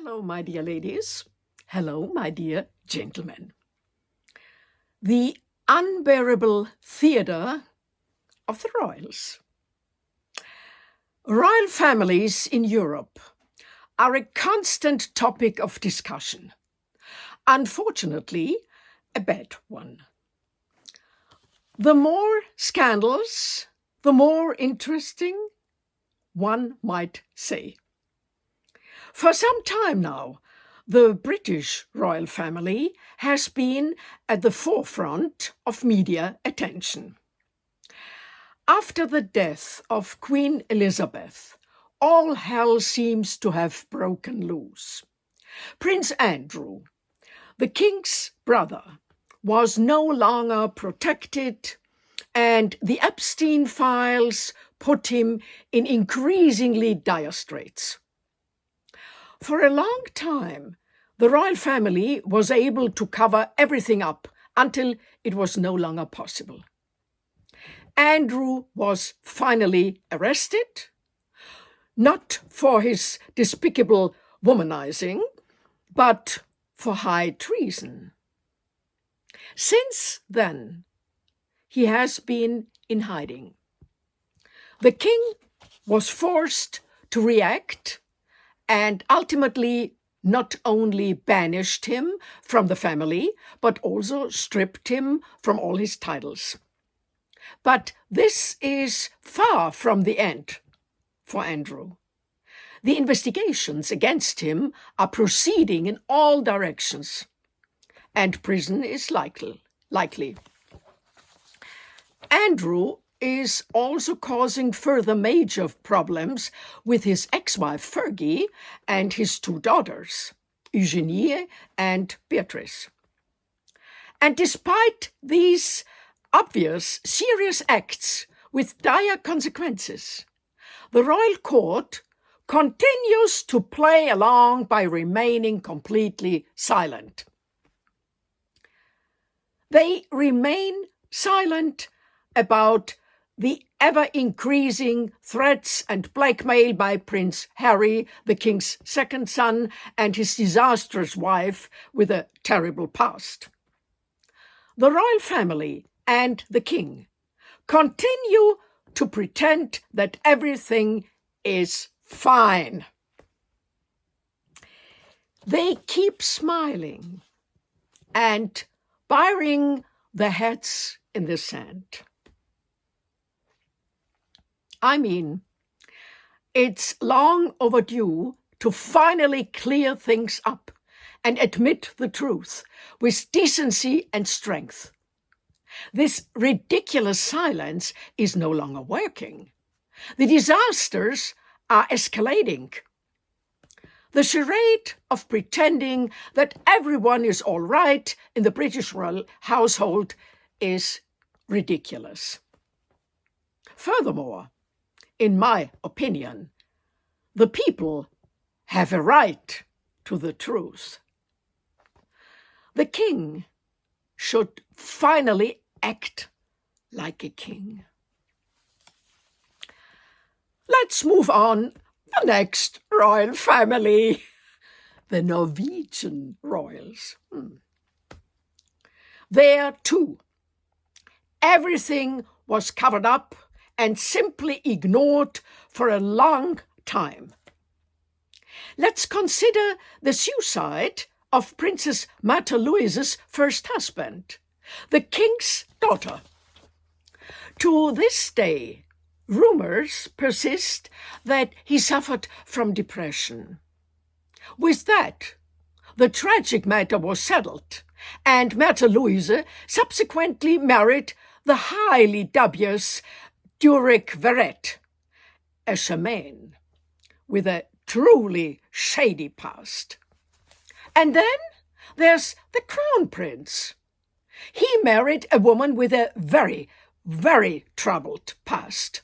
Hello, my dear ladies. Hello, my dear gentlemen. The unbearable theatre of the royals. Royal families in Europe are a constant topic of discussion. Unfortunately, a bad one. The more scandals, the more interesting, one might say. For some time now, the British royal family has been at the forefront of media attention. After the death of Queen Elizabeth, all hell seems to have broken loose. Prince Andrew, the king's brother, was no longer protected, and the Epstein files put him in increasingly dire straits. For a long time, the royal family was able to cover everything up until it was no longer possible. Andrew was finally arrested, not for his despicable womanizing, but for high treason. Since then, he has been in hiding. The king was forced to react and ultimately not only banished him from the family, but also stripped him from all his titles. But this is far from the end for Andrew. The investigations against him are proceeding in all directions, and prison is likely. Andrew is also causing further major problems with his ex-wife Fergie and his two daughters, Eugenie and Beatrice. And despite these obvious, serious acts with dire consequences, the royal court continues to play along by remaining completely silent. They remain silent about the ever-increasing threats and blackmail by Prince Harry, the king's second son, and his disastrous wife with a terrible past. The royal family and the king continue to pretend that everything is fine. They keep smiling and burying their heads in the sand. I mean, it's long overdue to finally clear things up and admit the truth with decency and strength. This ridiculous silence is no longer working. The disasters are escalating. The charade of pretending that everyone is all right in the British royal household is ridiculous. Furthermore, in my opinion, the people have a right to the truth. The king should finally act like a king. Let's move on to the next royal family, the Norwegian royals. There, too, everything was covered up and simply ignored for a long time. Let's consider the suicide of Princess Märtha Louise's first husband, the king's daughter. To this day, rumors persist that he suffered from depression. With that, the tragic matter was settled, and Märtha Louise subsequently married the highly dubious Durek Verrett, a shaman with a truly shady past. And then there's the crown prince. He married a woman with a very, very troubled past,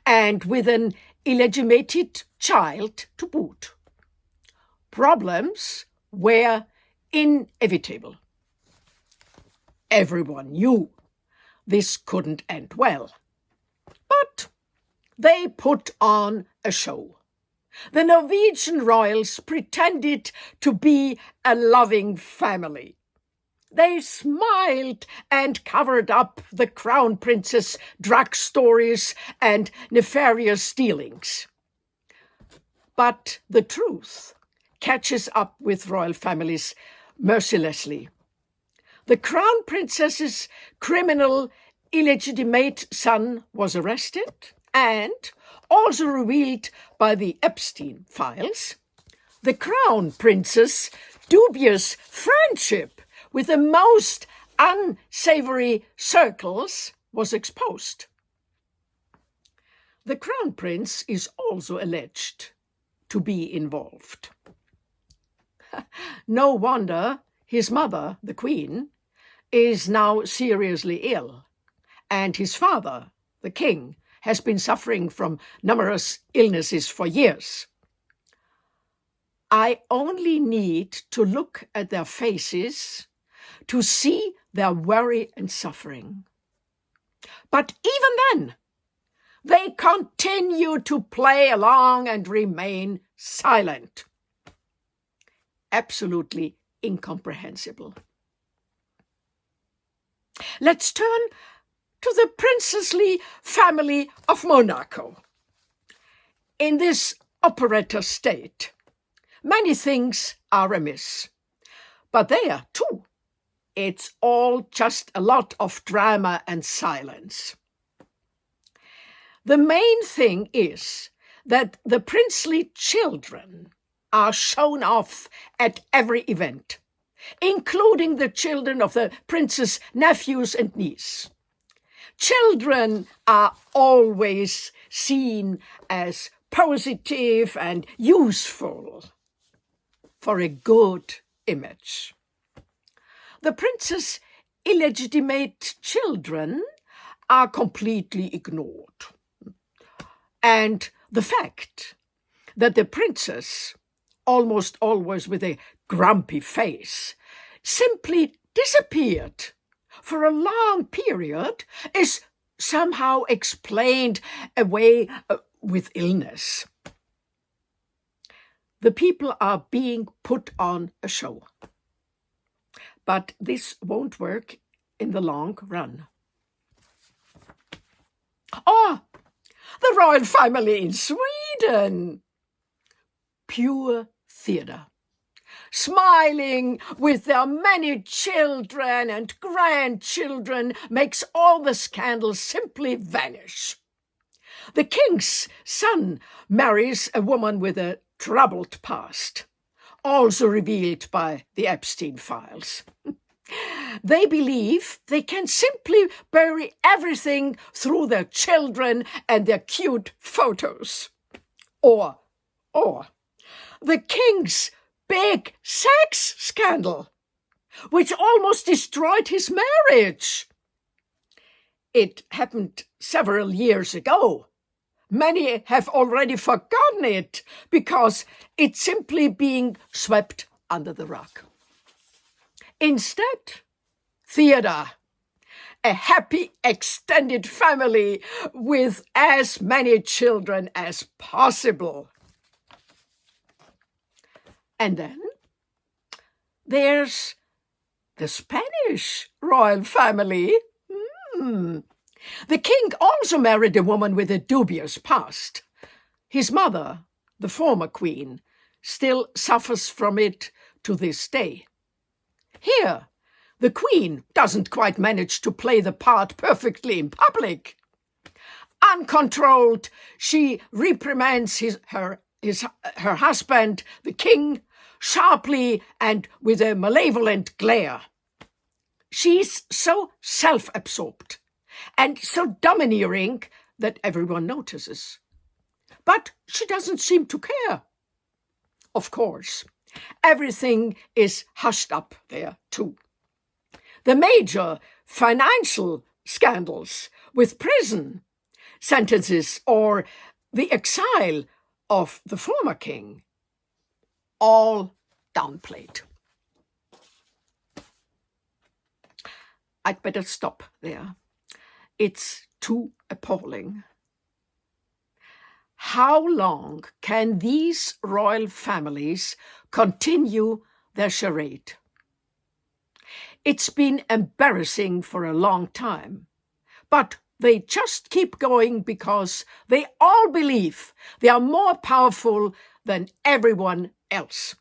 and with an illegitimate child to boot. Problems were inevitable. Everyone knew this couldn't end well. But they put on a show. The Norwegian royals pretended to be a loving family. They smiled and covered up the crown prince's drug stories and nefarious dealings. But the truth catches up with royal families mercilessly. The crown princess's criminal illegitimate son was arrested and, also revealed by the Epstein files, the crown prince's dubious friendship with the most unsavory circles was exposed. The crown prince is also alleged to be involved. No wonder his mother, the queen, is now seriously ill, and his father, the king, has been suffering from numerous illnesses for years. I only need to look at their faces to see their worry and suffering. But even then, they continue to play along and remain silent. Absolutely incomprehensible. Let's turn to the princely family of Monaco. In this operetta state, many things are amiss. But there, too, it's all just a lot of drama and silence. The main thing is that the princely children are shown off at every event, including the children of the prince's nephews and niece. Children are always seen as positive and useful for a good image. The prince's illegitimate children are completely ignored. And the fact that the princess, almost always with a grumpy face, simply disappeared for a long period is somehow explained away with illness. The people are being put on a show. But this won't work in the long run. Oh, the royal family in Sweden. Pure theatre. Smiling with their many children and grandchildren makes all the scandals simply vanish. The king's son marries a woman with a troubled past, also revealed by the Epstein files. They believe they can simply bury everything through their children and their cute photos. Or the king's big sex scandal, which almost destroyed his marriage. It happened several years ago. Many have already forgotten it because it's simply being swept under the rug. Instead, theater, a happy extended family with as many children as possible. And then there's the Spanish royal family. The king also married a woman with a dubious past. His mother, the former queen, still suffers from it to this day. Here, the queen doesn't quite manage to play the part perfectly in public. Uncontrolled, she reprimands her husband, the king, sharply and with a malevolent glare. She's so self-absorbed and so domineering that everyone notices. But she doesn't seem to care. Of course, everything is hushed up there too. The major financial scandals with prison sentences or the exile of the former king, all downplayed. I'd better stop there. It's too appalling. How long can these royal families continue their charade? It's been embarrassing for a long time, but they just keep going because they all believe they are more powerful than everyone else.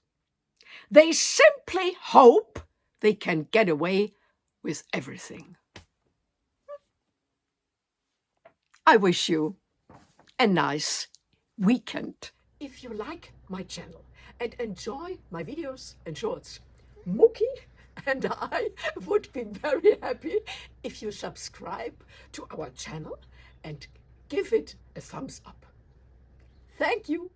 They simply hope they can get away with everything. I wish you a nice weekend. If you like my channel and enjoy my videos and shorts, Mookie and I would be very happy if you subscribe to our channel and give it a thumbs up. Thank you.